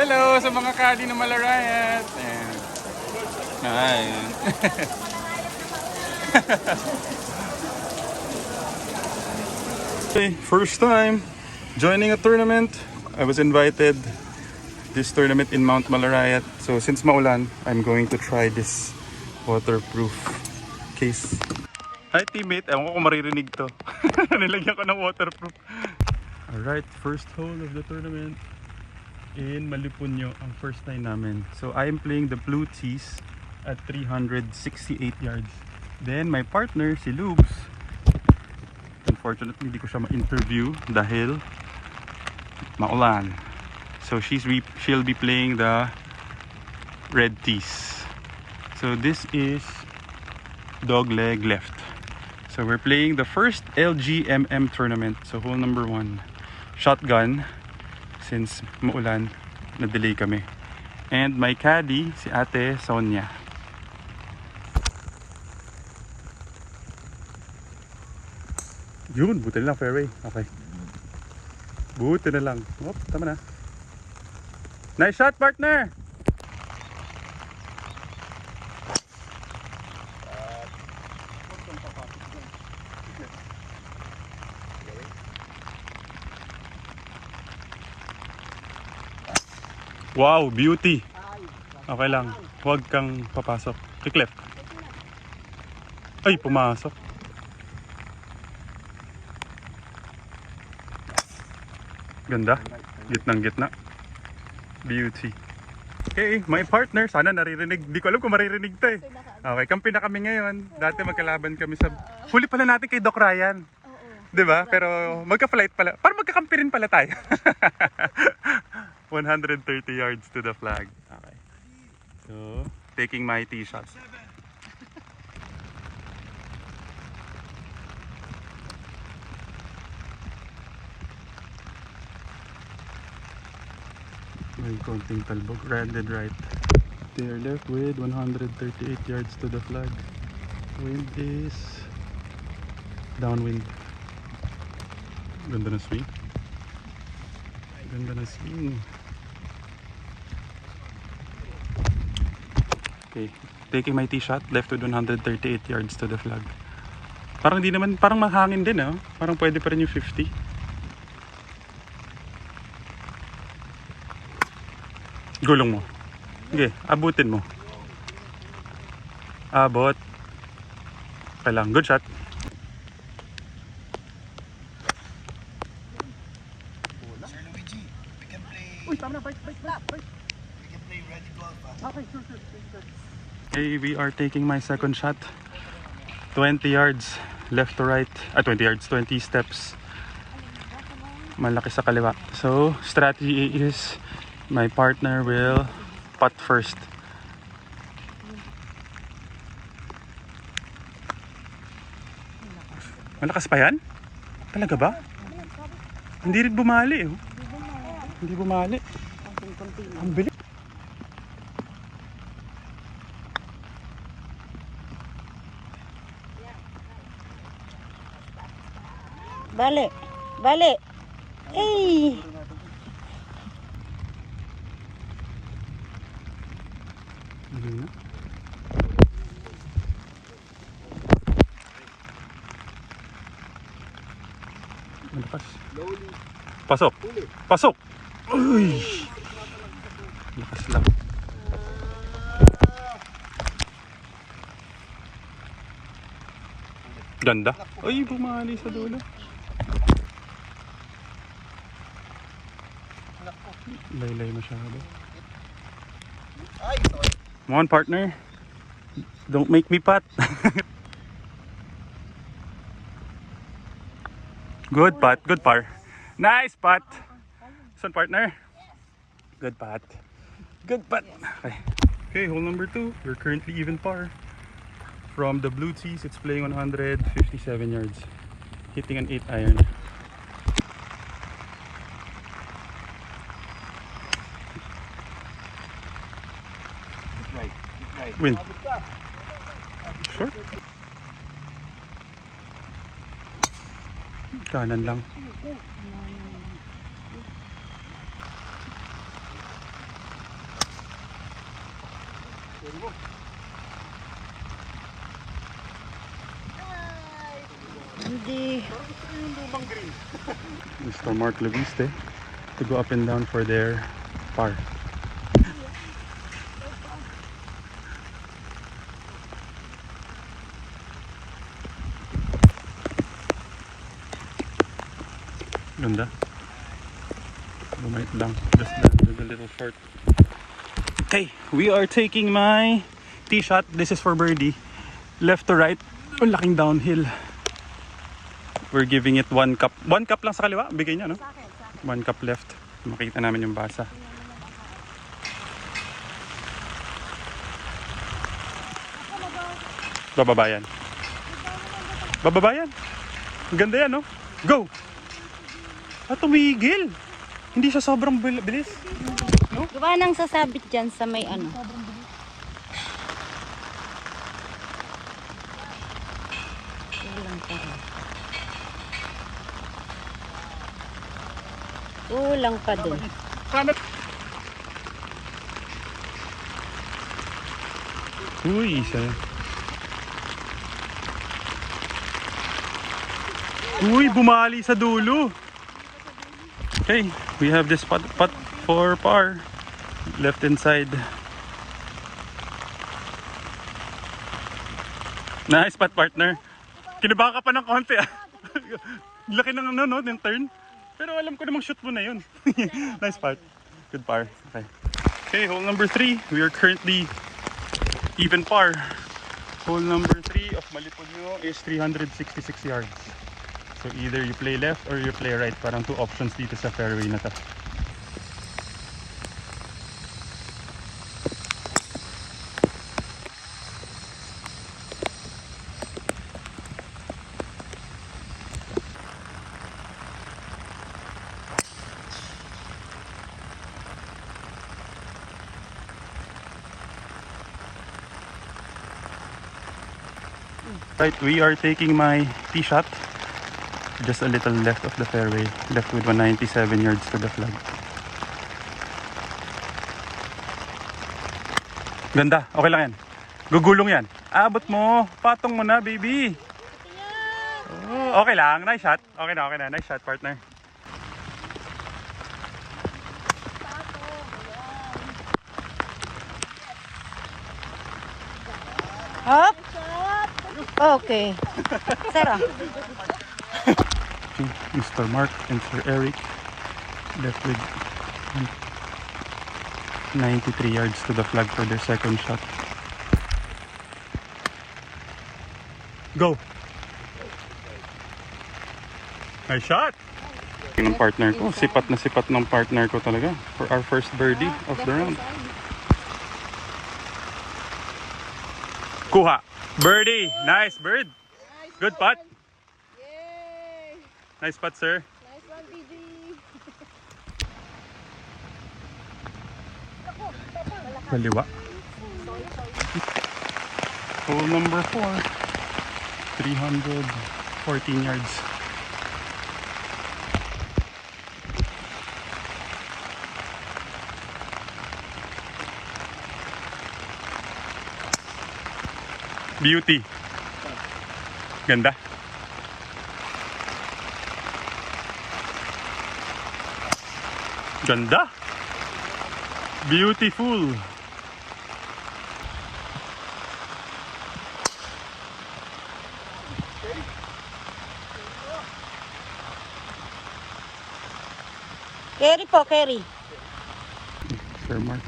Hello sa mga kadi ng Malarayat. Ayan. Ayan. Okay, first time joining a tournament. I was invited this tournament in Mount Malarayat. So since maulan, I'm going to try this waterproof case. Hi teammate, ewan ko kung maririnig to. Nilagyan ko ng waterproof. Alright, first hole of the tournament in Malipunyo, ang first time namin. So I'm playing the blue tees at 368 yards. Then my partner, si Lubes, unfortunately hindi ko siya ma-interview dahil maulan. So she'll be playing the red tees. So this is dog leg left. So we're playing the first LGMM tournament. So hole number 1. Shotgun. Since maulan, na-delay kami. And my caddy, si Ate Sonia. Yun, buti na lang fairway. Okay. Buti na lang. Oh, tama na. Nice shot, partner! Wow, beauty. Okay lang. Huwag kang papasok. Kick left. Ay, pumasok. Ganda. Gitnang gitna. Beauty. Okay, my partner. Sana naririnig. Di ko alam kung maririnig to eh. Okay, kampi na kami ngayon. Dati magkalaban kami sa... Huli pala natin kay Doc Ryan. Diba? Pero magka-flight pala. Parang magkakampi rin pala tayo. 130 yards to the flag. Okay. So, taking my tee shot. May konting talbog. Landed right. They are left with 138 yards to the flag. Wind is downwind. Ganda na swing. Ganda na swing. Okay, taking my tee shot, left with 138 yards to the flag. Parang di naman, parang mahangin din Parang pwede pa rin yung 50. Gulong mo. Okay, abutin mo. Abot. Okay lang, good shot. Sir Luigi, we can play. Uy, tama na, bike. We can play ready golf. Okay, sure. Okay, we are taking my second shot. 20 yards left to right. 20 yards, 20 steps. Malaki sa kaliwa. So, strategy is my partner will putt first. Malakas pa yan? Talaga ba? Hindi rin bumali Hindi bumali. Ang bilis. Balik. Eh. Hindi na. Malakas. Pasok. Uy. Lakas lang. Ganda. Ay, bumali sa dulo. Laylay masyado. Ay, sorry. Come on, partner. Don't make me putt. Good putt. Good par. Nice putt. Son, partner. Good putt. Good putt. Okay. Okay, hole number 2. We're currently even par. From the blue tees, it's playing 157 yards. Hitting an 8 iron. Right. Win. Sure. Kanan lang. Hindi. Mr. Mark Leviste to go up and down for their par. Ganda. Bumait lang. Just a little short. Okay, we are taking my tee shot. This is for birdie. Left to right. Ang laking downhill. We're giving it 1 cup. 1 cup lang sa kaliwa. Bigay niya, no? 1 cup left. Makita namin yung basa. Bababayan. Bababayan. Ang ganda yan, no? Go! At tumigil. Hindi siya sobrang bilis. Gawa nang sasabit dyan sa may ano. Kulang pa rin. Kulang pa din. Uy, isa. Uy, bumali sa dulo. Okay, we have this putt for par. Left inside. Nice putt, partner. Kinabahan ka pa ng konti ah. Laki ng ano, no, ng turn. Pero alam ko namang shoot mo na yun. Nice putt. Good par. Okay. Okay, hole number 3. We are currently even par. Hole number 3 of Malipugno is 366 yards. So either you play left or you play right. Parang 2 options dito sa fairway na to. Right, we are taking my tee shot. Just a little left of the fairway. Left with 197 yards to the flag. Ganda, okay lang yan. Gugulong yan. Abot mo. Patong mo na, baby. Oh, okay lang, nice shot. Okay na. Nice shot, partner. Hop! Okay. Sarah. Mr. Mark and Sir Eric left with 93 yards to the flag for their second shot. Go! Nice shot! Ng partner ko, sipat na sipat ng partner ko talaga for our first birdie of the round. Kuha! Birdie! Nice bird! Good putt! Yay! Nice putt, sir. Nice one, BG! Kaliwa. Hole number 4. 314 yards. Beauty. Ganda. Ganda. Beautiful. Carry po, carry. Sir Mark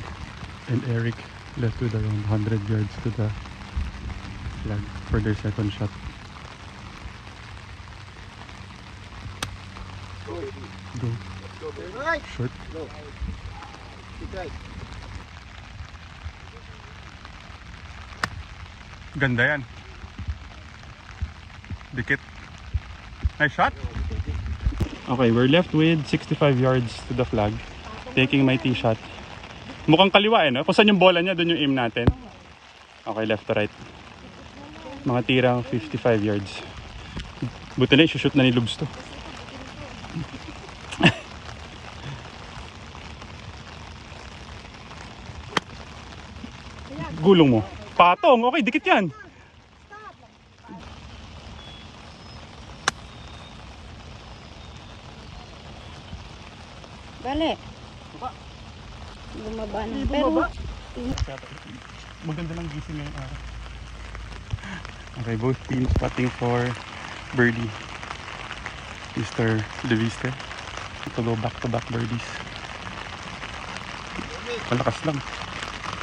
and Eric left with around 100 yards to the flag for their second shot. Go. Right. Short. Go. Good right. Ganda yan. Dikit. Nice shot. Okay, we're left with 65 yards to the flag. Taking my tee shot. Mukhang kaliwa eh, no? Kung saan yung bola niya, doon yung aim natin. Okay, left to right. Mga tirang 55 yards. Buti na i-shoot na ni Lubs to. Gulong mo. Patong, okay, dikit yan. Bale. Bumaba na. Pero, Maganda lang gising ngayong araw. Okay, both teams putting for birdie. Mr. Deviste to go back-to-back birdies. Malakas lang.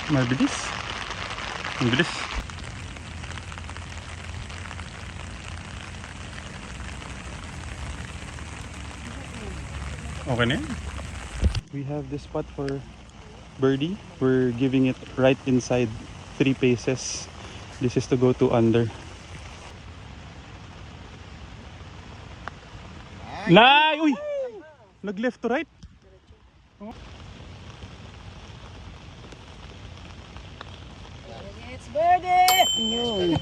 Mabilis. Ang bilis. Okay na yan. We have this spot for birdie. We're giving it right inside 3 paces. This is to go to under. Nay! Uy! Nag left to right. It's birdie! yun.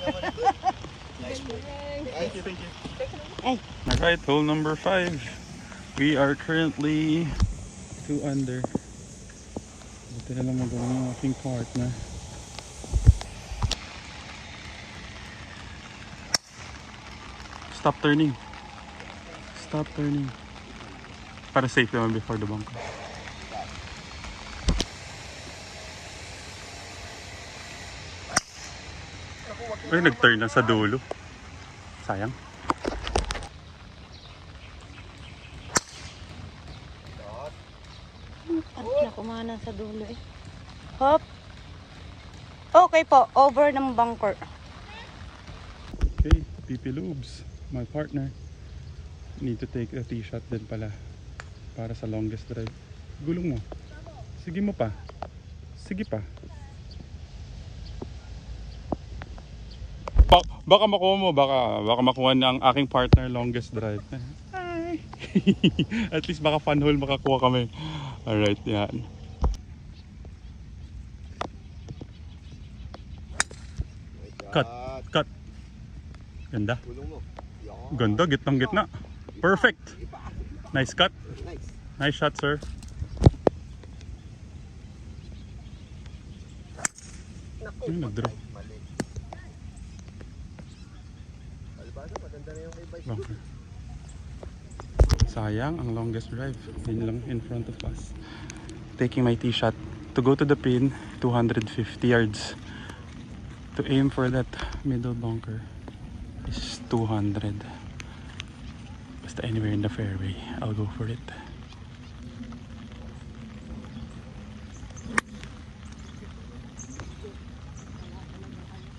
Thank you, thank you. Ay, Alright, hole number 5. We are currently 2 under. Buti na lang magawa ng aking partner. Stop turning. Stop turning. Para safe naman before the bunker. Ay, nag-turn na sa dulo. Sayang. ano na kumana sa dulo eh. Hop. Okay po, over ng bunker. Okay, PP Lubes, my partner. Need to take a tee shot din pala para sa longest drive. Gulong mo. Sige mo pa. Sige pa. Baka makuha mo, baka makuha na ang aking partner longest drive. Hi. At least baka fun hole makakuha kami. Alright, yan. Cut. Cut. Ganda. Gulong mo. Yan. Ganda, gitnang gitna. Perfect. Nice cut. Nice. Nice shot, sir. Ay, nag-draw. Mali. Albado, maganda na yung kay Vice. Bunker. Sayang, ang longest drive. Yun lang in front of us. Taking my tee shot to go to the pin, 250 yards. To aim for that middle bunker is 200. Basta anywhere in the fairway, I'll go for it.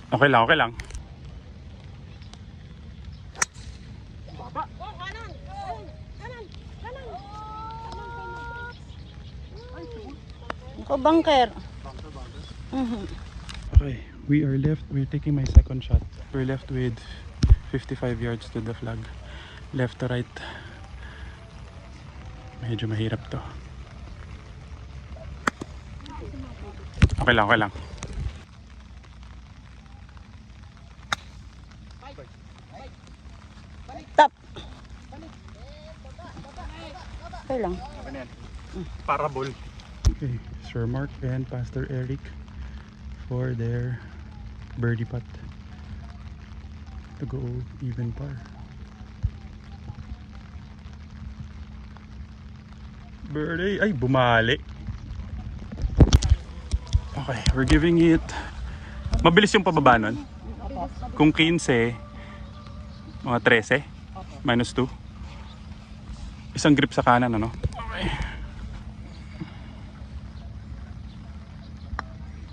Okay lang, okay lang. Ako, bunker. Okay, we're taking my second shot. We're left with 55 yards to the flag. Left to right. Medyo mahirap to. Okay lang, okay lang. Top. Okay lang. Parabol. Okay, Sir Mark and Pastor Eric for their birdie putt to go even par. Birdie, ay bumali. Okay, we're giving it. Mabilis yung pababa nun. Kung 15, mga 13, minus 2. Isang grip sa kanan, ano? Okay.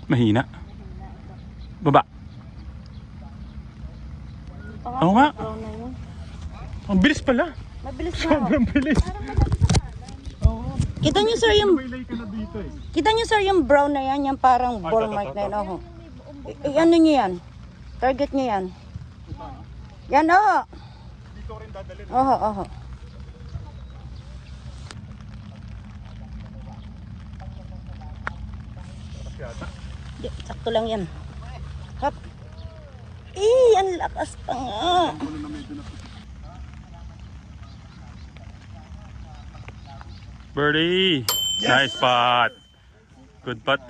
Mahina. Baba. Oo nga. Ang bilis pala. Mabilis na. Sobrang bilis. Kita niyo sir yung May ka na dito eh. Kita niyo sir yung brown na yan, yung parang ball mark na yan. Oh. Ano niyo yan? Target niyo yan. Yan oh. Dito rin dadalhin. Oho, oho. Di, sakto lang yan. Hop. Ang lakas pa nga. Birdie. Nice putt. Good putt,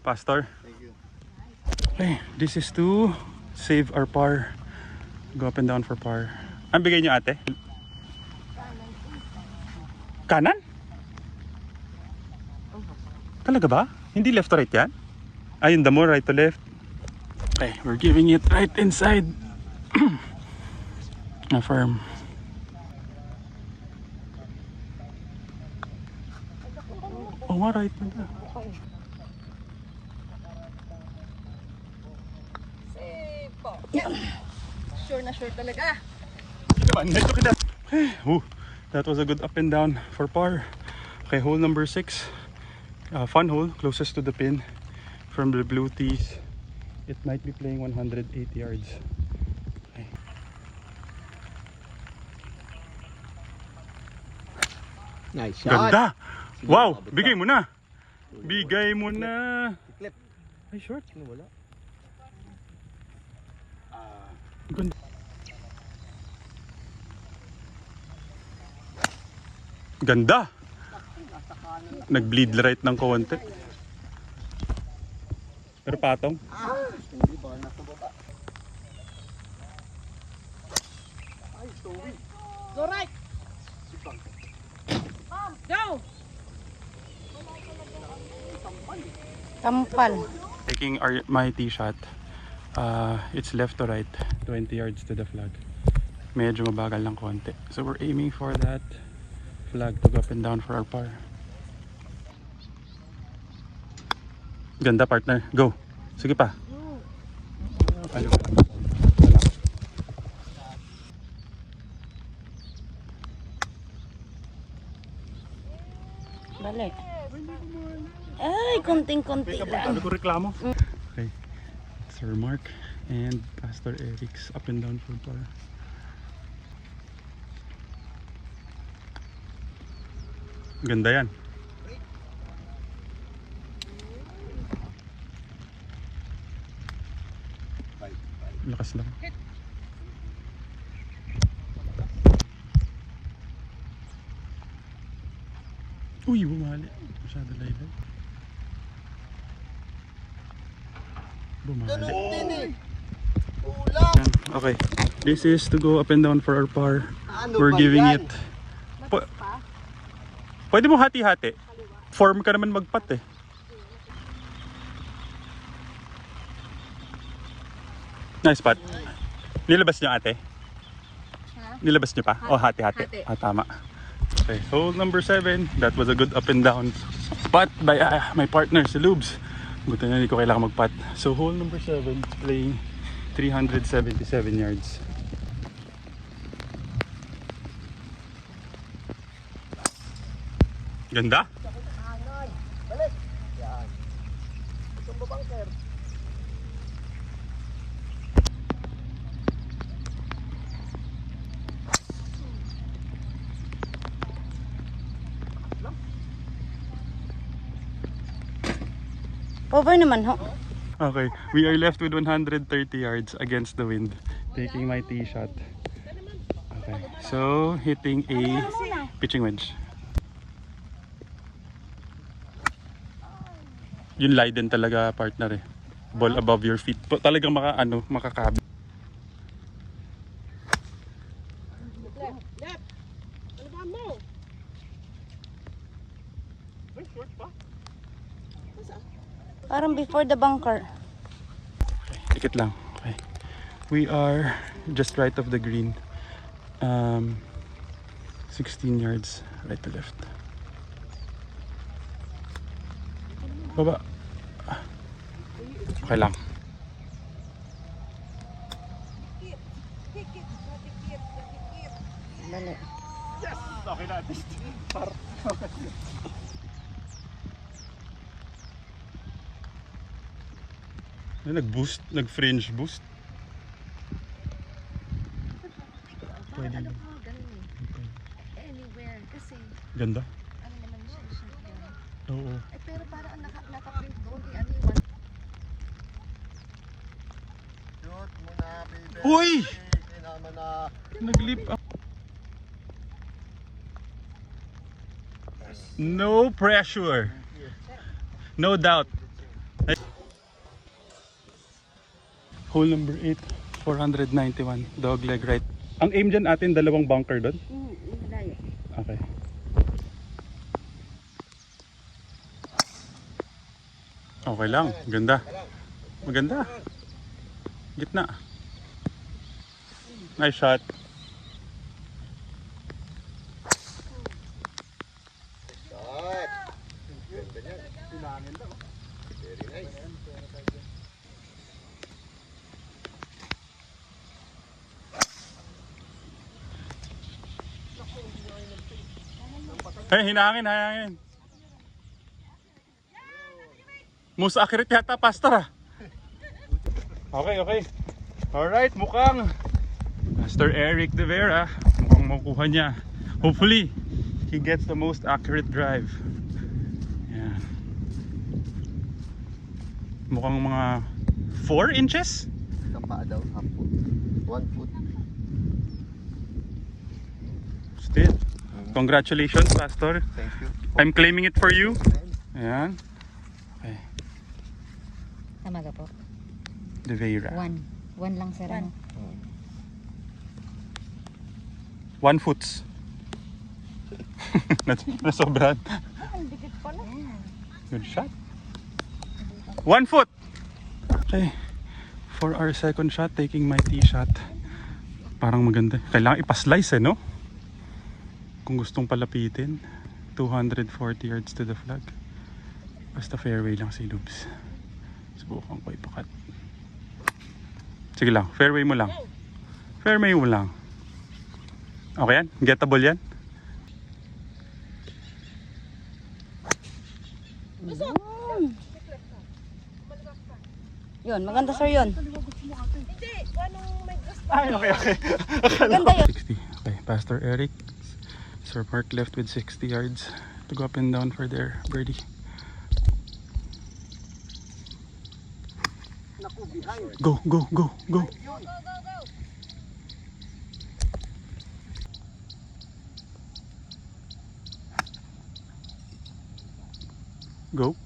Pastor. Thank you. Okay, this is to save our par. Go up and down for par. Ang bigay niyo ate? Kanan? Talaga ba? Hindi left to right yan? Ayun, the more right to left. Okay, we're giving it right inside. Affirm. Oh, nga right na. Sure na sure talaga. Okay, that was a good up and down for par. Okay, hole number 6. Fun hole, closest to the pin from the blue tees. It might be playing 180 yards. Okay. Nice shot. Ganda! Wow! Bigay mo na! Bigay mo na! Clip. Ay, short. Ano wala? Ganda. Ganda! Nag-bleed right ng konti. Pero patong. Hindi ba nasa baba? Ay, Toby. Go right. Go. Kampal. Taking my tee shot. It's left to right, 20 yards to the flag. Medyo mabagal ng konti. So we're aiming for that flag to go up and down for our par. Ganda partner, go. Sige pa. Ano? Balik. Ay, konting-konti lang. Sabi ko reklamo. Okay. Sir Mark and Pastor Eric's up and down for par. Ganda yan. Lakas lang. Uy, bumali. Masyado laylay. Bumali. Tinik. Ulang. Okay. This is to go up and down for our par. Ano We're ba giving yan? it. Pwede mo hati-hati. Form ka naman magpat eh. Nice spot. Nilabas niyo ate? Nilabas niyo pa? O hati-hati? Hati. Ah, tama. Okay, hole number 7. That was a good up and down spot by my partner, si Lubes. Buti na hindi ko kailangan magpat. So hole number 7 playing 377 yards. Ganda? Balik. Yan. Itong babang sir. Over naman ho. Okay, we are left with 130 yards against the wind. Taking my tee shot. Okay, so hitting a pitching wedge. Yun lie din talaga partner eh. Ball above your feet. Talagang makakabi. Left. Ano ba mo? Parang before the bunker. Dikit lang. Okay. We are just right of the green. 16 yards right to left. Baba. Okay lang. Balik. Okay na. Nag-boost, nag-fringe boost. Pwede Ano lang. po, ganun eh. Anywhere. Kasi, Ganda. ano naman siya, shotgun. Oo. Eh, pero parang ang naka-print doon, eh, ano yung Shoot muna, baby. Uy! Kailangan na. Nag-leap up. No pressure. No doubt. Hole number 8, 491, dog leg right. Ang aim dyan atin, dalawang bunker doon? Malayo. Okay. Okay lang, ganda. Maganda. Gitna. Nice shot. Shot. Ganda niyan. Tinangin lang. Very nice. Hey, hinahangin, hinahangin. Musa akirit yata, pastor ah. Okay, okay. Alright, mukhang Pastor Eric De Vera, mukhang makukuha niya. Hopefully, he gets the most accurate drive. Yan. Mukhang mga 4 inches? Isang paa daw, half foot. 1 foot. Still. Congratulations, Pastor. Thank you. I'm claiming it for you. Ayan. Okay. Tama ka po? De Vera. 1 lang sir. Ano? 1 foot. Nasobrahan. Ang dikit pala. Good shot. 1 foot. Okay. For our second shot, taking my tee shot. Parang maganda. Kailangan ipaslice no? Kung gustong palapitin. 240 yards to the flag. Basta fairway lang si Lubs. Subukan ko ipakat. Sige lang, fairway mo lang. Fairway mo lang. Okay yan? Gettable yan? Yun, maganda sir yun. Ay, okay, okay. Maganda yun. 60. Okay, Pastor Eric. Sir Mark left with 60 yards to go up and down for their birdie. Go, go, go, go. Go.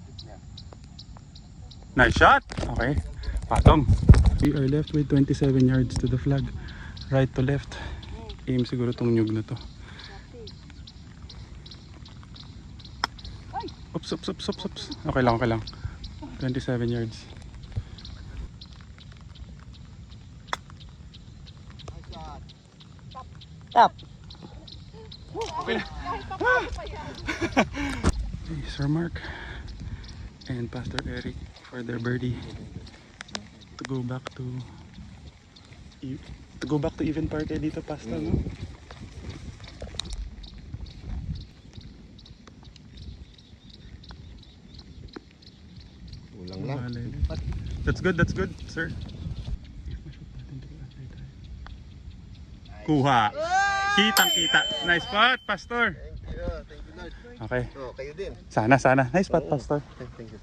Nice shot. Okay. Patong. We are left with 27 yards to the flag. Right to left. Aim siguro tong nyug na to. Oops, oops, oops, oops, oops. Okay lang, okay lang. 27 yards. Top. Okay, Sir Mark and Pastor Eric for their birdie to go back to even party dito, Pastor, no? Kulang lang. That's good, sir. Kuha. Kitang-kita. Nice spot, Pastor. Thank you. Thank you, Lord. Okay. So, kayo din. Sana. Nice spot, Pastor. Thank you.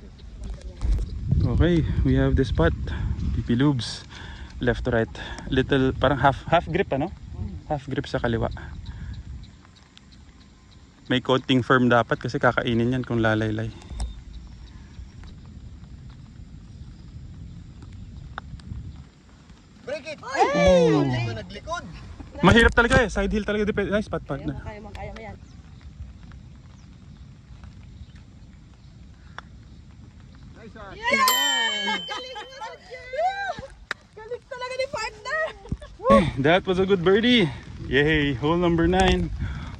Okay, we have this spot. PP Lubes. Left to right. Little, parang half grip, ano? Half grip sa kaliwa. May coating firm dapat kasi kakainin yan kung lalaylay. Break it! Ay! Hindi ko naglikod. Mahirap talaga eh. Side hill talaga. Nice spot, partner. Kaya mo yan. Nice shot. Galing talaga ni partner. That was a good birdie. Yay! Hole number 9.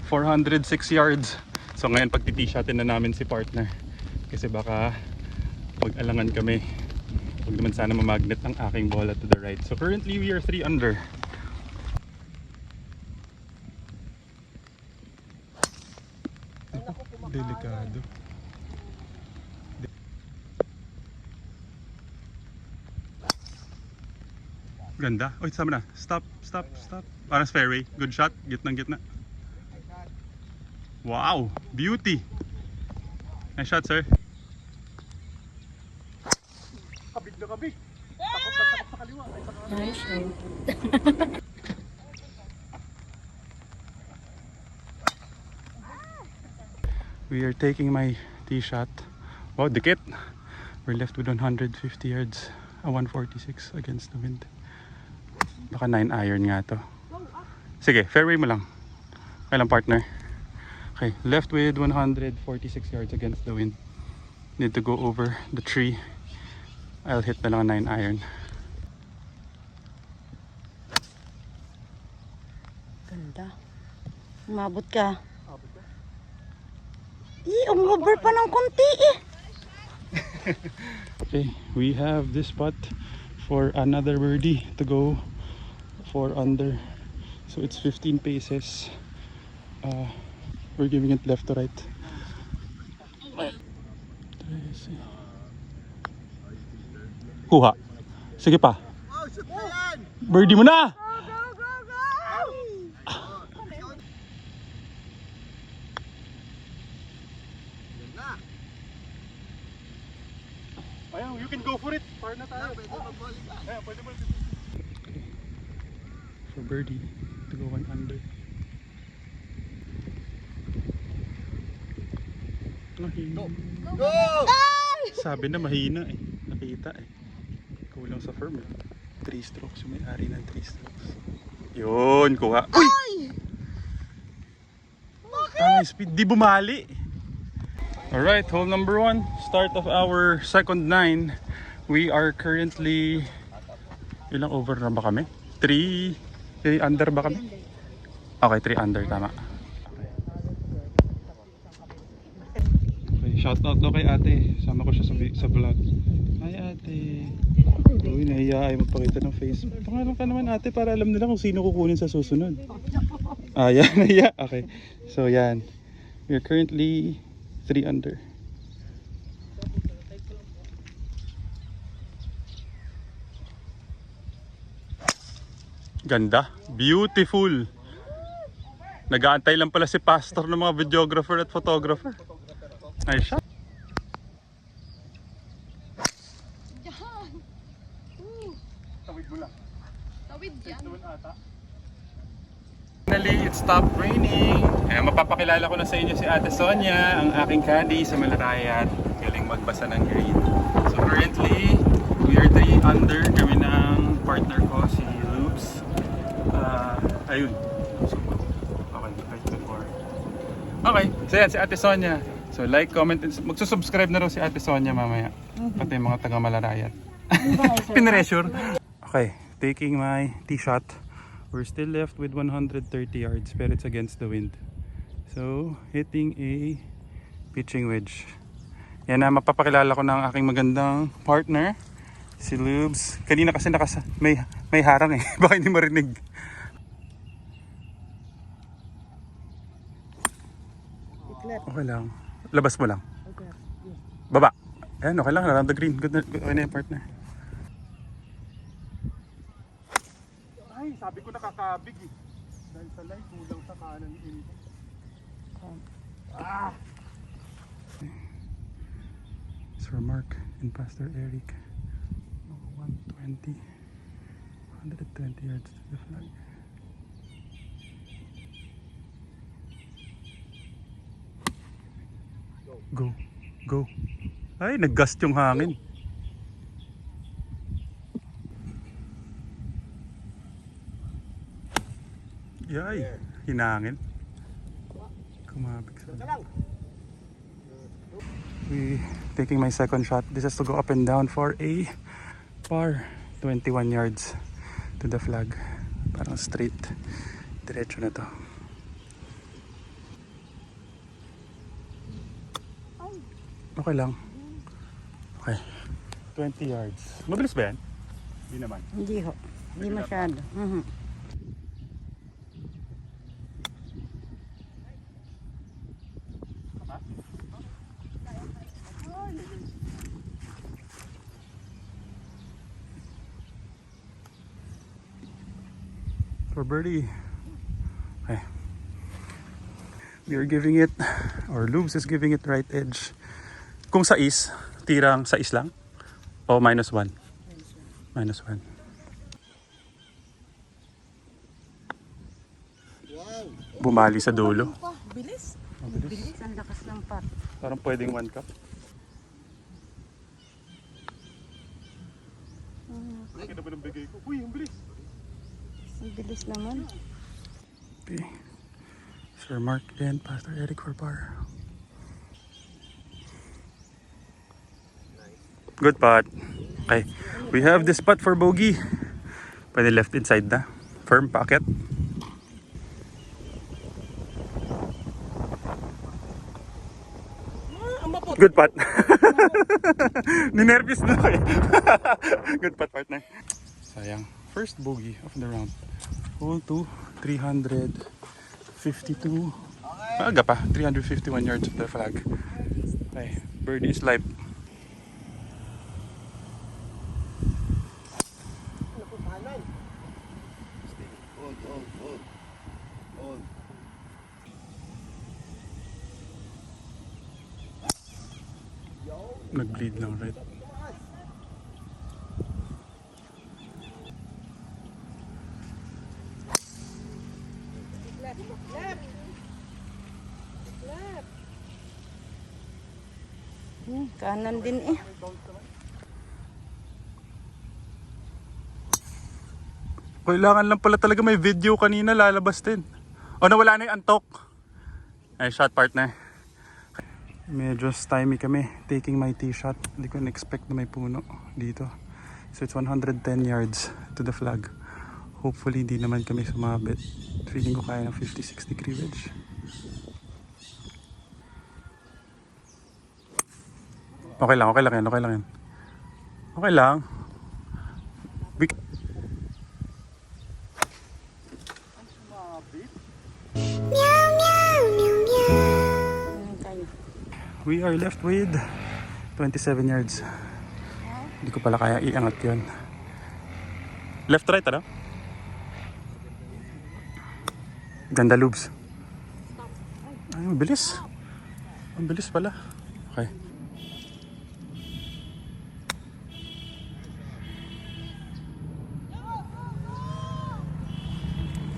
406 yards. So ngayon pagtitee-shotin na namin si partner. Kasi baka pag-alangan kami. Huwag naman sana mamagnet ang aking bola to the right. So currently we are 3 under. Delikado. Ganda. Oy, sama na. Stop. Parang fairway. Good shot. Gitna. Wow. Beauty. Nice shot, sir. Kabig na kabig. Takot sa kaliwa. Nice. We are taking my tee shot. Wow, dikit. We're left with 150 yards 146 against the wind. Baka 9 iron nga to. Sige, fairway mo lang. Kailang partner. Okay, left with 146 yards against the wind. Need to go over the tree. I'll hit na lang 9 iron. Ganda. Umabot ka. Umover pa ng konti eh. Okay, we have this spot for another birdie to go 4 under. So it's 15 paces. We're giving it left to right. Kuha. Sige pa. Oh, shoot na yan! Birdie mo na! Ayaw, you can go for it. Far na tayo. Pwede magbalik ka. Ayan, pwede mo. For birdie to go 1 under. Mahina. Go! Sabi na mahina eh. Nakita eh. Kulang sa firm eh. 3 strokes yung may-ari ng 3 strokes. Yun, kuha. Uy! Tama yung speed. Di bumali. Alright, hole number 1. Start of our second 9. We are currently... Ilang over na ba kami? 3 under ba kami? Okay, 3 under. Tama. Okay, shout out daw kay ate. Sama ko siya sa vlog. Hi ate. Uy, nahiya ay magpakita ng face. Pangalan ka naman ate para alam nila kung sino kukunin sa susunod. Ah, yan. Nahiya. Okay. So, yan. We are currently 3 under. Ganda. Beautiful. Nag-aantay lang pala si pastor ng mga videographer at photographer. Nice shot. Tawid mo lang. Tawid yan. Finally, it stopped raining. Mapapakilala ko na sa inyo si Ate Sonia, ang aking caddy sa Malarayat. Galing magbasa ng green. So currently, we are 3 under. Kami ng partner ko, si Lubes. Ayun. So, okay, right before. Okay, so yan, si Ate Sonia. So like, comment, and magsusubscribe na raw si Ate Sonia mamaya. Pati yung mga taga Malarayat. Pinresure. Okay, taking my tee shot. We're still left with 130 yards pero it's against the wind. So, hitting a pitching wedge. Yan na, mapapakilala ko ng aking magandang partner, si Lubes. Kanina kasi may harang eh. Baka hindi marinig. Okay lang. Labas mo lang. Baba. Ayan, okay lang. Around the green. Good na, okay na yung partner. Ay, sabi ko nakakabig eh. Dahil sa light, kulang sa kanan in. Sir Mark and Pastor Eric. 120 yards to the flag. Go, go. Ay, nag-gust yung hangin. Yay, hinangin. Kumabig sa. We taking my second shot. This has to go up and down for a par 21 yards to the flag. Parang straight. Diretso na to. Okay lang. Okay. 20 yards. Mabilis ba yan? Hindi naman. Hindi ho. Hindi masyado. For birdie. Okay. We are giving it, or Lubes is giving it right edge. Kung sais, tirang sais lang? O -1? -1. Wow! Bumali sa dulo. Bilis. Bilis, ang lakas ng pat. Parang pwedeng 1 cup. Kaya ba ng bigay ko? Uy, ang bilis. Ang bilis naman. Okay. Sir Mark and Pastor Eric for par. Good putt. Okay. We have this putt for bogey. Pwede left inside na. Firm pocket. Good putt. Ninervous na ako eh. Good putt, partner. Sayang. First bogey of the round. Hole 2, 352. Aga pa. 351 yards of the flag. Okay. Birdie is live. Nag-bleed lang right. Kanan din eh. Kailangan lang pala talaga may video kanina lalabas din. O nawala na yung antok. Ay, shot partner. Medyo stymy kami taking my tee shot. Hindi ko na-expect na may puno dito. So it's 110 yards to the flag. Hopefully hindi naman kami sumabit. Feeling ko kaya ng 56 degree wedge. Okay lang, okay lang yan, okay lang yan. Okay lang. We are left with 27 yards. Hindi ko pala kaya iangat yun. Left right, ano? Ganda loops. Ay, mabilis. Ang bilis pala. Okay.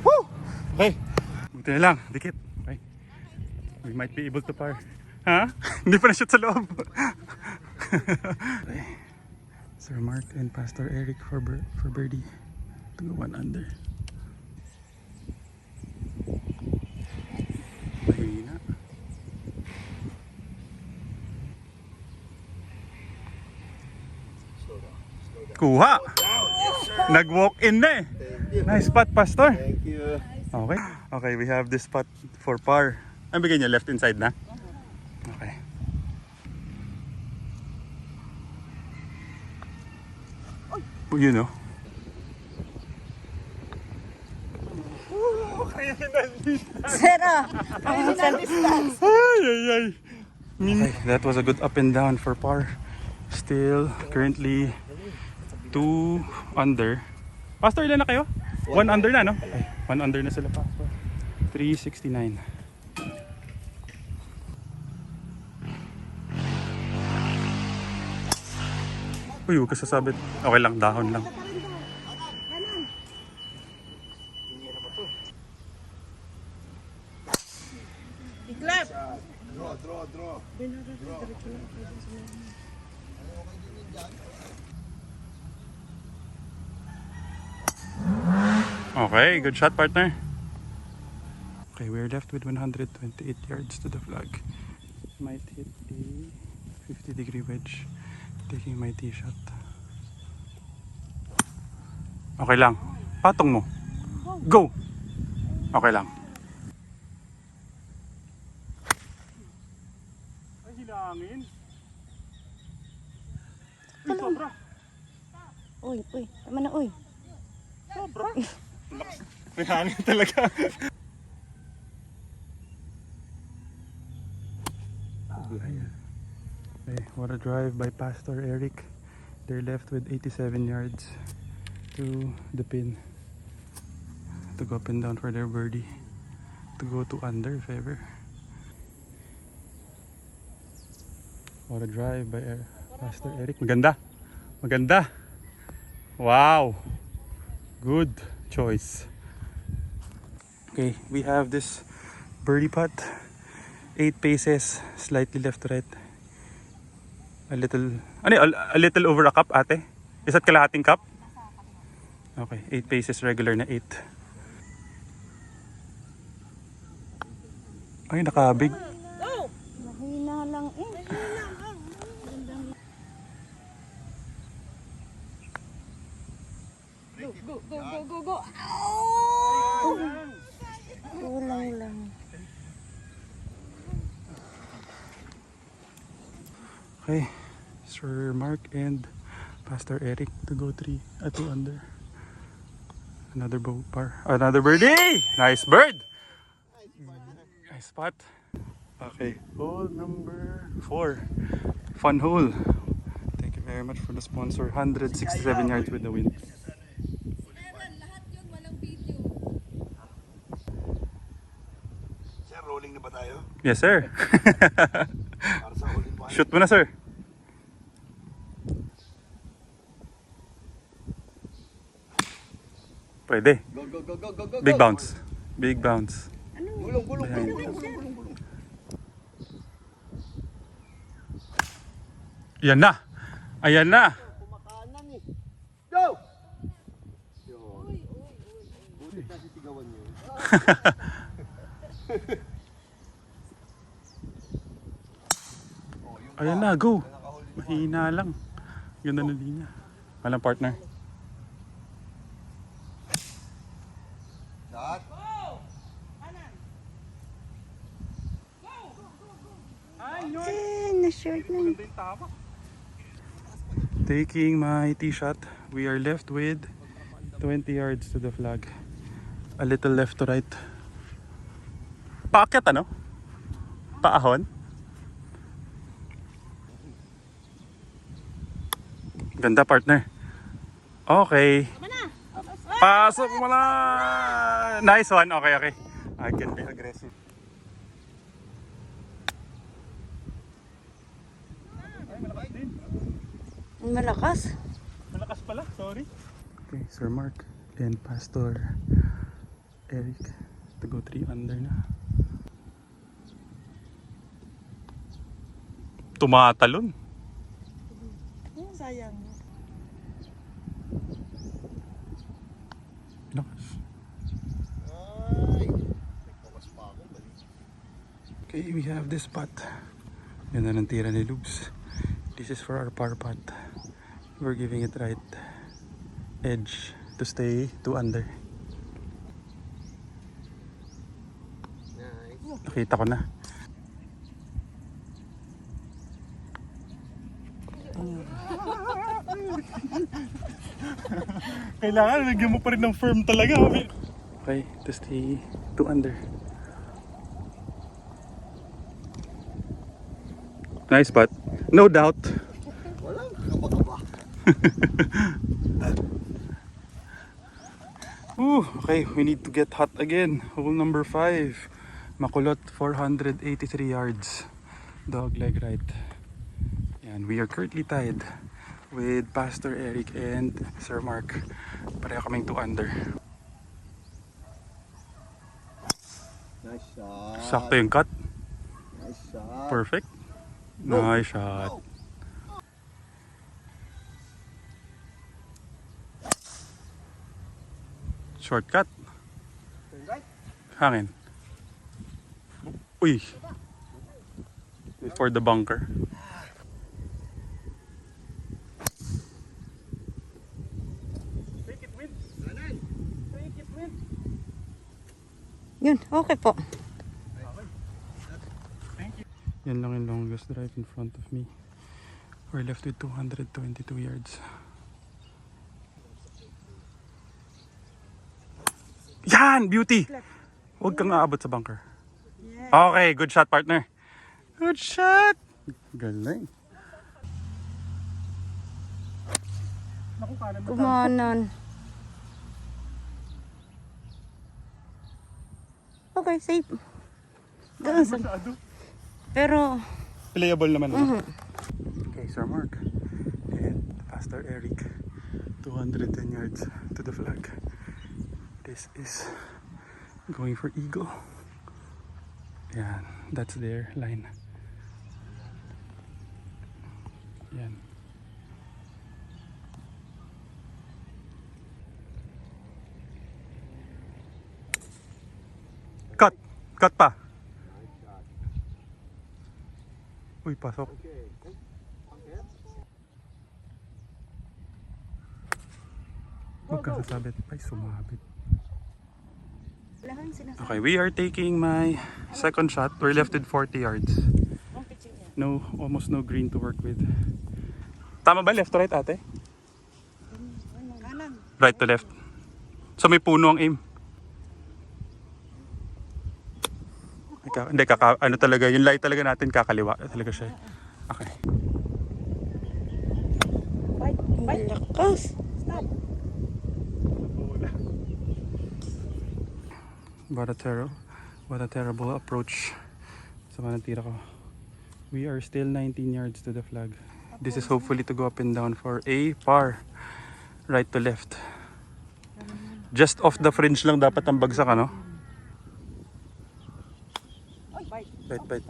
Woo! Okay. Buti na lang. Dikit. Okay. We might be able to par. Ha? Hindi pa na-shoot sa loob. Okay. Sir Mark and Pastor Eric for birdie. To go 1 under. Mahina. Kuha! Nag-walk in na eh. Nice spot, Pastor. Thank you. Okay. Okay, we have this spot for par. Ang bigay niya, left inside na? Okay. You know. Zero. Ay, ay, ay. Okay, that was a good up and down for par. Still, currently, 2 under. Pastor, ilan na kayo? 1 under na, no? Okay, 1 under na sila, Pastor. 369. Uy, huwag ka sasabit. Okay lang, dahon lang. Draw. Okay, good shot, partner. Okay, we're left with 128 yards to the flag. Might hit a 50 degree wedge. Taking my tee shot. Okay lang. Patong mo. Go! Okay lang. Ay, hilangin. Uy, sobra. Uy. Tama na, uy. Sobra. May hangin talaga. Okay, what a drive by Pastor Eric. They're left with 87 yards to the pin. To go up and down for their birdie. To go 2 under if ever. What a drive by Pastor Eric. Maganda. Maganda. Wow. Good choice. Okay, we have this birdie putt. 8 paces, slightly left to right. A little over a cup, ate. Is that kalahating cup? Okay, 8 paces, regular na 8. Ay, nakabig. Mahina lang eh. Go. Kulang lang. Okay, Sir Mark and Pastor Eric to go 2 under. Another another birdie! Nice bird! Nice spot. Okay, hole number 4. Fun hole. Thank you very much for the sponsor. 167 yards with the wind. Lahat yun, walang video. Sir, rolling na ba tayo? Yes, sir. Para sa ulit one. Shoot mo na, sir. Pwede. Go. Big bounce. Big bounce. Gulong. Yan na. Ayan na. Kumakanan eh. Go! Yun. Buti na sisigawan niyo. Ayan na, go. Mahina lang. Ganda na linya. Walang partner. Shot. Na-short na. Taking my tee shot, we are left with 20 yards to the flag. A little left to right. Paakyat ano? Paahon? Ganda partner. Okay. Pasok mo na! Nice one. Okay. I can be aggressive. Malakas. Malakas pala, sorry. Okay, Sir Mark and Pastor Eric to go 3 under na. Tumatalon. Sayang. Lakas. Ay. Nagpawas pa ako. Balik. Okay, we have this spot. Ganda ng tira ni Lubes. This is for our par putt. We're giving it right edge to stay 2 under. Nice. Nakita ko na. Kailangan lagyan mo pa rin ng firm talaga. Okay, to stay 2 under. Nice spot. No doubt. Walang kaba-kaba. Ooh, okay, we need to get hot again. Hole number 5. Makulot, 483 yards. Dog leg right. And we are currently tied with Pastor Eric and Sir Mark. Pareho kaming 2 under. Nice shot. Sakto yung cut. Nice shot. Perfect. Nice shot. Shortcut. Turn right. Hangin. Uy. Wait for the bunker. Take it win. Take it win. Yun, okay po. Yan lang yung longest drive in front of me. We're left with 222 yards. Yan! Beauty! Huwag kang aabot sa bunker. Okay, good shot partner. Good shot! Galing. Kumanan. Okay, safe. Doon sa... Pero... Playable naman. Okay, Sir Mark and Pastor Eric. 210 yards to the flag. This is going for eagle. Yan, that's their line. Yan. Cut pa. Uy, pasok. Magkasasabit. Ay, sumabit. Okay, we are taking my second shot. We're left with 40 yards. No, almost no green to work with. Tama ba? Left to right, ate? Right to left. So may puno ang aim. Hindi, ano talaga, yung light talaga natin kakaliwa talaga siya. Okay. Malakas. What a terrible approach sa mga tira ko. We are still 19 yards to the flag. This is hopefully to go up and down for a par. Right to left. Just off the fringe lang dapat ang bagsak, ano? Bite.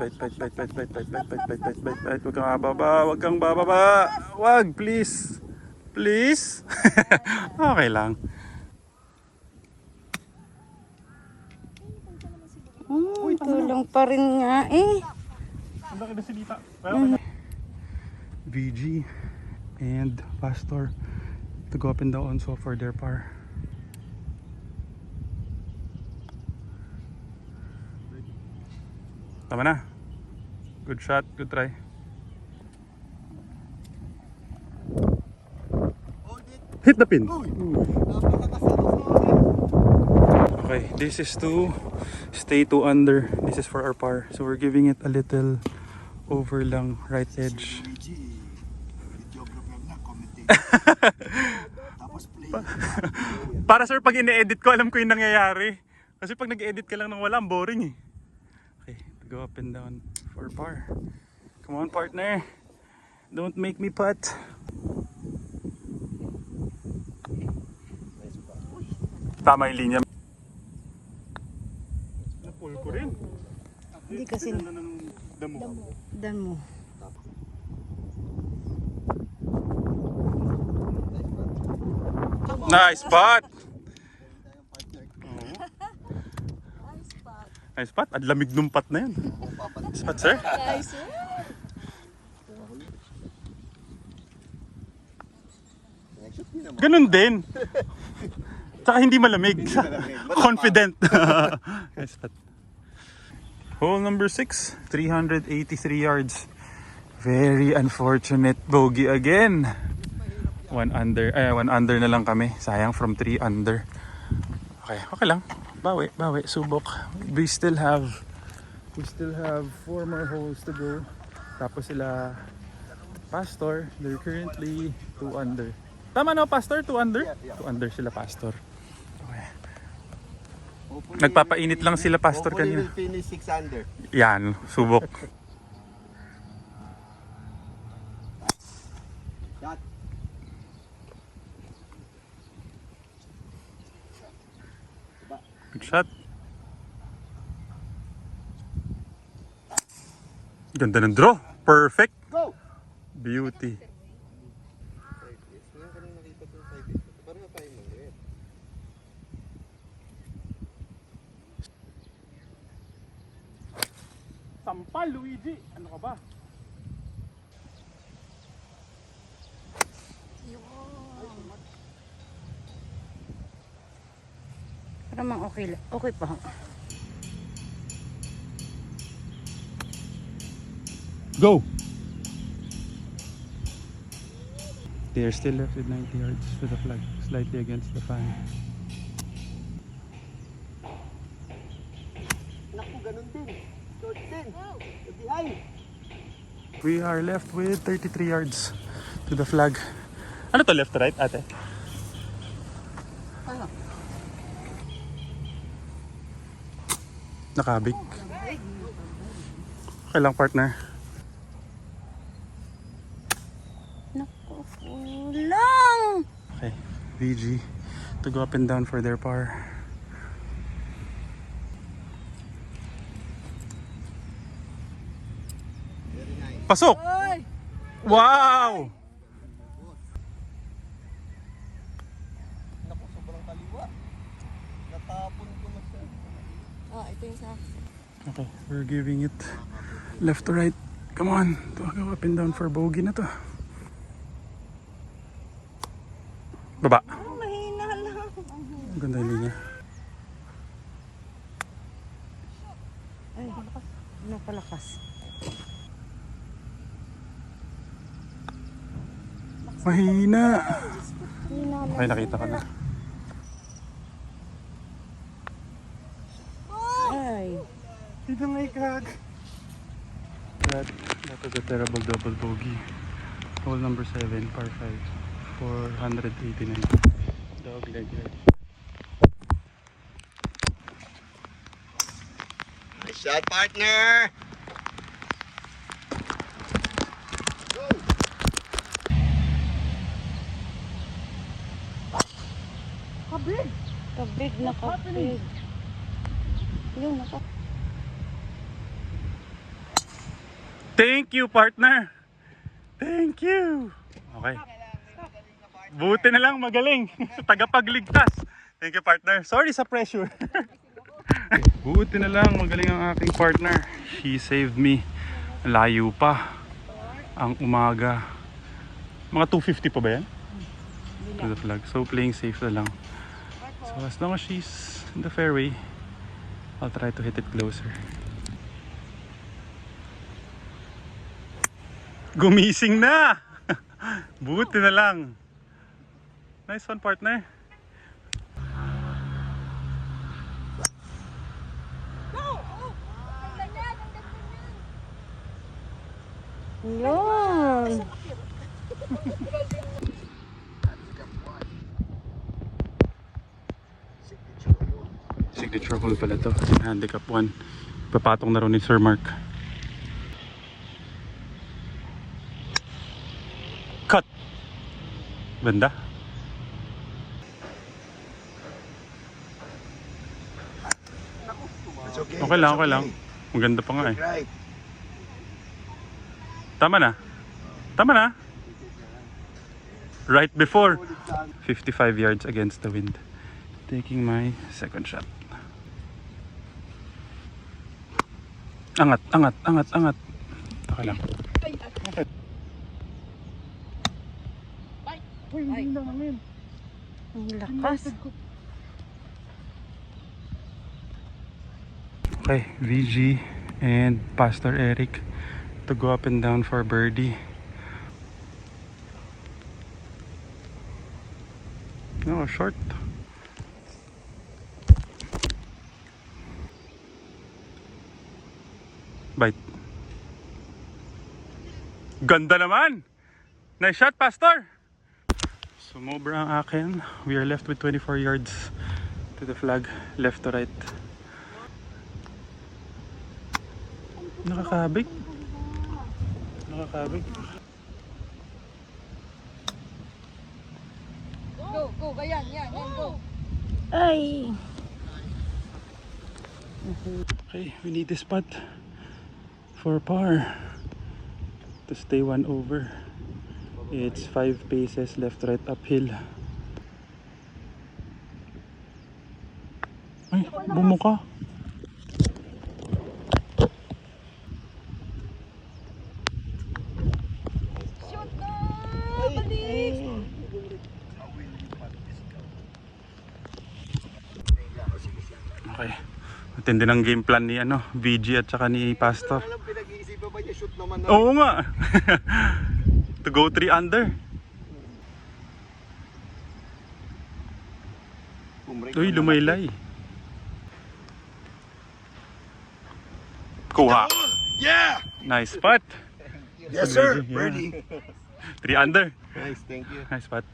Huwag kang bababa. Huwag kang bababa. Huwag, please. Please. Okay lang. Tulong pa rin nga eh. Ang laki na sinita. VG and Pastor to go up and down so for their par. Tama na. Good shot, good try. Hit the pin. Okay, this is to stay 2 under. This is for our par. So we're giving it a little over lang right edge. Para sir, pag ine-edit ko, alam ko yung nangyayari. Kasi pag nag-edit ka lang ng wala, boring eh. Okay, go up and down for par. Come on, partner. Don't make me putt. Tama yung linya. Napul ko rin. Hindi kasi damo. Nice spot! Nice spot. Ang lamig nung putt na yun. Nice spot, sir. Nice. Ganun din. Tsaka hindi malamig. Confident. Nice spot. Hole number 6, 383 yards. Very unfortunate bogey again. 1 under na lang kami. Sayang from 3 under. Okay lang. Bawi, subok. We still have 4 more holes to go. Tapos sila Pastor, they're currently 2 under. Tama no, Pastor? 2 under? 2 under sila, Pastor. Okay. Nagpapainit lang sila, Pastor, kanina. Hopefully we'll finish 6 under. Yan, subok. Shot. Good shot. Ganda ng draw. Perfect. Go! Beauty. Sampal, Luigi. Ano ka ba? Paramang okay pa. Go! They are still left with 90 yards to the flag, slightly against the fan. Naku, ganun din. Short din. Behind. We are left with 33 yards to the flag. Ano to, left to right, ate? Nakabig. Okay lang, partner. Naku, kulang. Okay, VG to go up and down for their par. Pasok! Wow! Naku, sobrang kaliwa. Natapon ko na siya. Ito yung sa Okay, we're giving it left to right. Come on, go up and down for bogey na to. Baba. Mahina lang. Ang ganda yung linya. Ay, napalakas. Mahina. Okay, nakita ka na. Ay. Dito may crack. That was a terrible double bogey. Hole number 7, par 5, 489. Dog leg right. Nice shot, partner. Kabig na kabig. Yung naka. Thank you, partner. Thank you. Okay. Buti na lang magaling. Tagapagligtas. Thank you, partner. Sorry sa pressure. Buti na lang magaling ang aking partner. She saved me. Layo pa. Ang umaga. Mga 250 pa ba yan? To the flag. So playing safe na lang. So as long as she's in the fairway, I'll try to hit it closer. Gumising na! Buti na lang. Nice one, partner. Yun. Signature hole pala to. Handicap 1. Papatong na rin ni Sir Mark. Cut! Banda. It's okay. Okay lang, it's okay lang. Maganda pa nga eh. Right. Tama na. Tama na. Right before. 55 yards against the wind. Taking my second shot. Angat, angat, angat, angat. Okay lang. Ang lakas. Okay, VG and Pastor Eric to go up and down for birdie. No, short. Bite. Ganda naman! Nice shot, Pastor! Sumobra ang akin. We are left with 24 yards to the flag, left to right. Nakakabig. Nakakabig. Go, go, ayan, yan, go. Ay! Okay, we need this spot for par to stay 1 over. It's 5 paces left, right, uphill. Ay, bumuka. Shoot na! Balik! Okay. Matindi ng game plan ni VG at saka ni Pastor. Alam, pinag-iisipan ba niya? Shoot naman na. Oo nga. To go 3 under. Uy, lumaylay. Kuha. Yeah! Nice spot. Yes, sir. Yeah. Birdie. 3 under. Nice, thank you. Nice spot.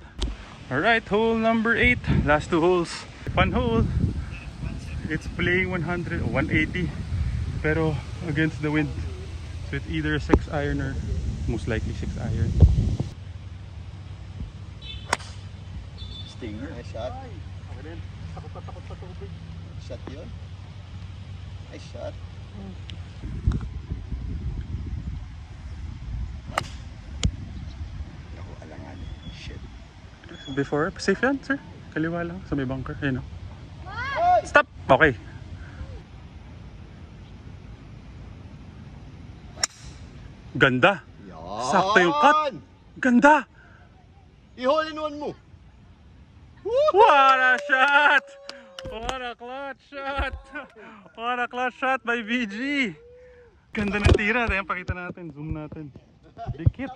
Alright, hole number 8. Last 2 holes. Fun hole. It's playing 100 or 180. Pero against the wind. So it's either a 6 iron or most likely 6 iron. Stinger. Nice shot. Shot yun. Nice shot. Ako, alangan. Shit. Before, safe yan, sir. Kaliwa lang sa may bunker. Ayun, no? Stop! Okay. Ganda. Yan. Sakto yung cut. Ganda. I-hole in one mo. What a shot! What a clutch shot! What a clutch shot by VG. Ganda ng tira. Ayan, pakita natin. Zoom natin. Dikit.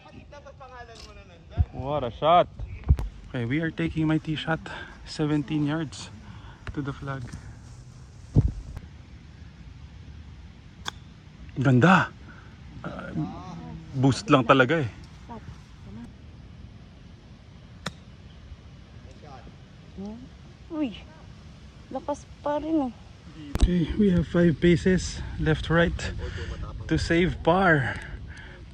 What a shot. Okay, we are taking my tee shot 17 yards to the flag. Ganda. Boost lang talaga eh. Uy, lakas pa rin oh. Okay, we have 5 paces left right to save par.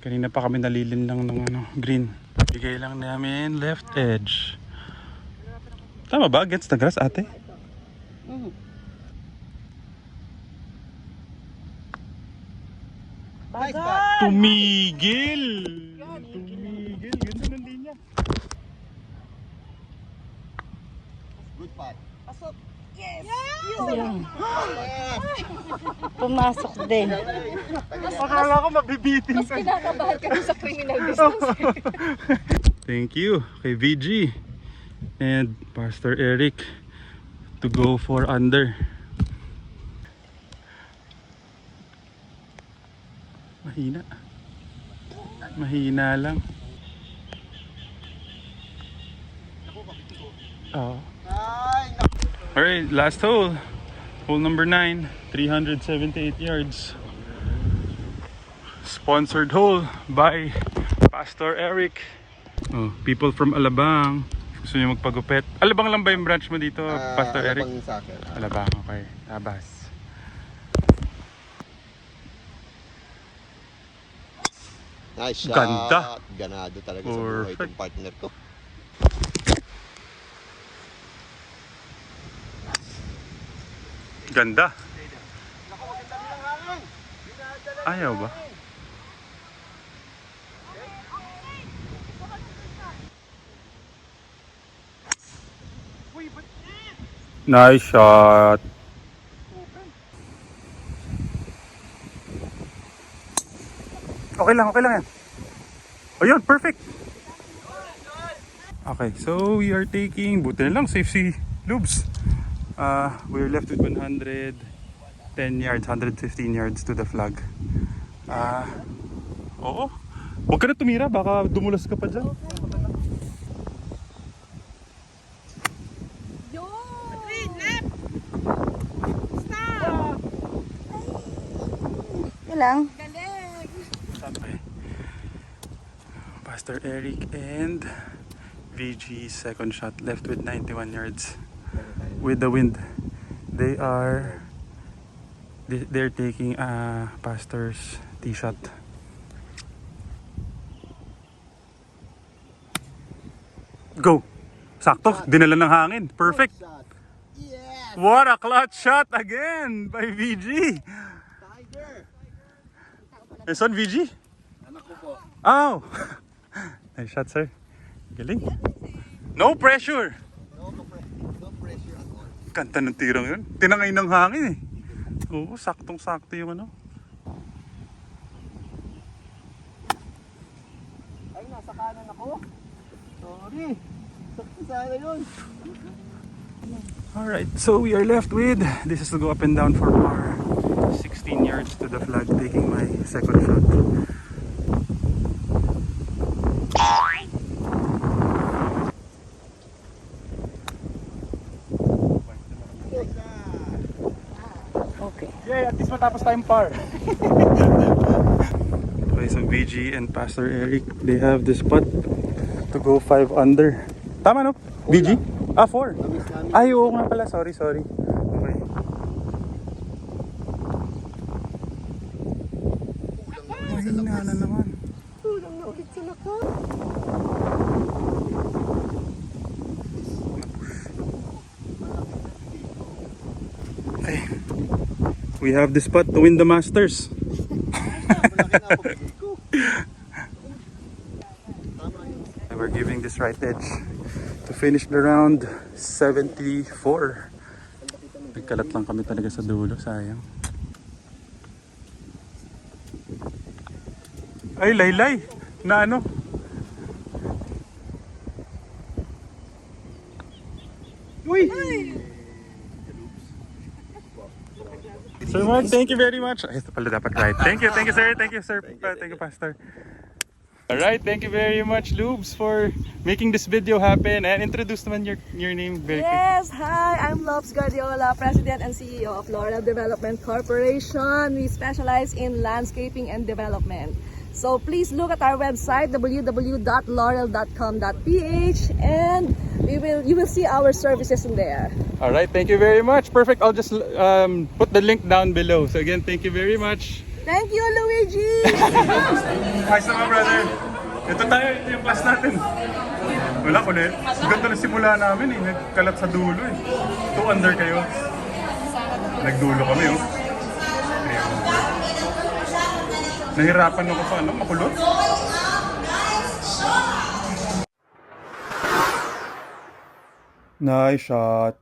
Kanina pa kami nalilin lang ng green. Bigay lang namin left edge. Tama ba? Gets the grass, ate? Bagal! Tumigil! Tumigil! Ganda ng linya. Good putt. Pasok! Yes! Yun. Pumasok din. Akala ko mabibitin Mas kinakabahan kami sa criminal distance. Thank you kay VG and Pastor Eric to go for under. Mahina. Mahina lang. Oh. Alright, last hole. Hole number 9, 378 yards. Sponsored hole by Pastor Eric. Oh, people from Alabang. Gusto niyo magpagupit. Alabang lang ba yung branch mo dito, Pastor Eric? Alabang sa akin. Alabang, okay. Tabas. Nice shot. Ganda. Ganado talaga sa buhay Perfect. itong partner ko. Ganda. Ayaw ba? Nice shot. Okay lang yan. Oh yun, perfect. Okay, so we are taking, buti na lang, safety lubes. We're left with 110 yards, 115 yards to the flag. Oo. Huwag ka na tumira, baka dumulas ka pa dyan. Yun lang. Okay. Pastor Eric and VG's second shot left with 91 yards with the wind. They're taking Pastor's tee shot. Go. Sakto, dinala ng hangin. Perfect. Shot. Yes! What a clutch shot again by VG. Tiger! This one VG? Anak ko po. Oh. Nice shot, sir. Galing. No pressure. No pressure at all. Kanta ng tirang yun. Tinangay ng hangin eh. Oo, saktong-sakto yung ano. Ay, nasa kanan ako. Sorry. Sakto sana yun. Alright, so we are left with, this is to go up and down for par. 16 yards to the flag, taking my second shot. Okay. Yeah, at least matapos tayong par. Okay, so VG and Pastor Eric, they have the spot to go 5 under. Tama no? VG? Ah, 4. Ay, oo nga pala. Sorry. Okay. Mahina na naman. Kulang na ulit sila ka. Okay. We have the spot to win the Masters. Malaki na ako. Tama yun. We're giving this right edge to finish the round 74. Nagkalat lang kami talaga sa dulo, sayang. Ay, laylay. Na ano? Uy! Sir Mark, thank you very much. Ay, ito pala dapat right. Thank you, sir. Thank you, sir. Thank you, Pastor. Alright, thank you very much, Lubes, for making this video happen. And introduce naman your name very quick. Yes, hi, I'm Lobs Guardiola, President and CEO of Laurel Development Corporation. We specialize in landscaping and development. So please look at our website, www.laurel.com.ph, and you will see our services in there. Alright, thank you very much. Perfect. I'll just put the link down below. So again, thank you very much. Thank you, Luigi! Ayos naman, brother. Ito tayo, ito yung class natin. Wala ko na. Ganda na simula namin eh. Nagkalat sa dulo eh. 2 under kayo. Nagdulo kami oh. Nahirapan ako sa ano, makulot. Nice shot.